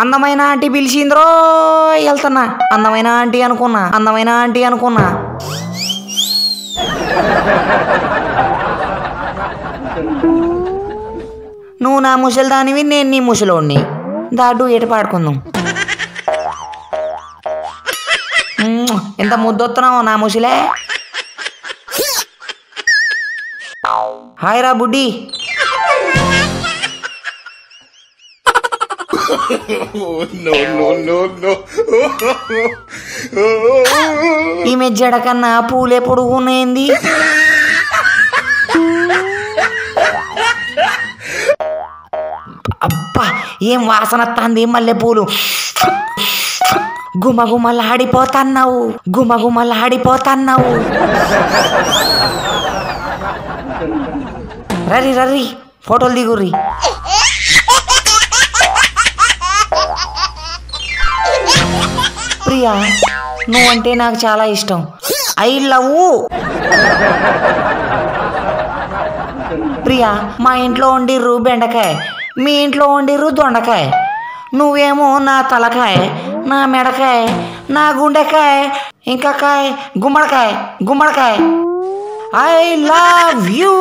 అందమైన ఆంటీ పిలిచింద్రో వెళ్తున్నా. అందమైన ఆంటీ అనుకున్నా. నువ్వు నా ముసలి దానివి, నేను నీ ముసలోడిని. దాడు ఎటు పాడుకుందాం. ఎంత ముద్దొస్తున్నావు నా ముసలే. హాయ్ రా బుడ్డి. ఈమె జడ కన్నా పూలే పొడుగునేంది. అబ్బా ఏం వాసన వస్తుంది మల్లెపూలు. గుమగుమలాడిపోతున్నావు. రరి ఫోటోలు దిగుర్రి. ప్రియా నువ్వంటే నాకు చాలా ఇష్టం. I love. ప్రియా మా ఇంట్లో వండిర్రు బెండకాయ, మీ ఇంట్లో వండిర్రు దొండకాయ. నువ్వేమో నా తలకాయ, నా మెడకాయ, నా గుండెకాయ, ఇంకా కాయ గుమ్మడికాయ. I love you.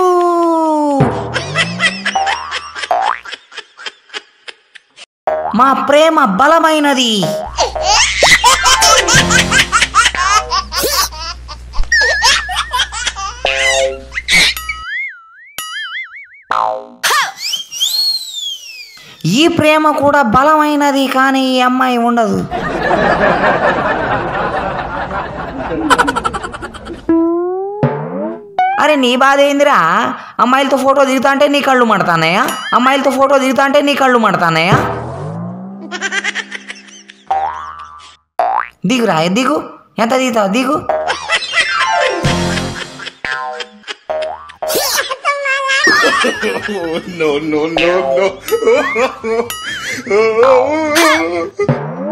మా ప్రేమ బలమైనది. ఈ ప్రేమ కూడా బలమైనది, కానీ ఈ అమ్మాయి ఉండదు. అరే నీ బాధ ఏందిరా? అమ్మాయిలతో ఫోటో దిగుతా అంటే నీ కళ్ళు మండుతానయా? దిగురా, దిగు. ఎంత దిగుతావు దిగు.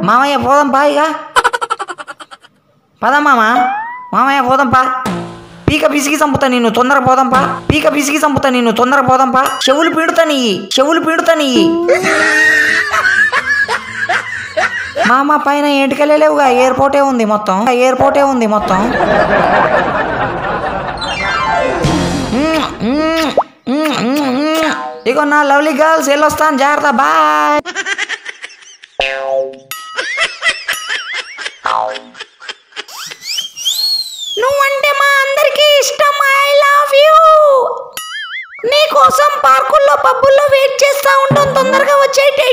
మామయ్య పోదాం పా. ఇక పదా మామయ్య పోదాం పా. పీక పిసికి చంపుతా నిన్ను, తొందర పోదాం పా. చెవులు పీడుతా నీ. మామ పైన ఎంటికెళ్ళలేవుగా, ఎయిర్పోర్టే ఉంది మొత్తం. ఇగో నా లవ్లీ గర్ల్స్ వెళ్ళొస్తాను, జాగ్రత్త, బాయ్. నువ్వంటే మా అందరికీ ఇష్టం. I love you. నీకోసం పార్కుల్లో పబ్బుల్లో వెయిట్ చేస్తా ఉంటాం. తొందరగా వచ్చేయి.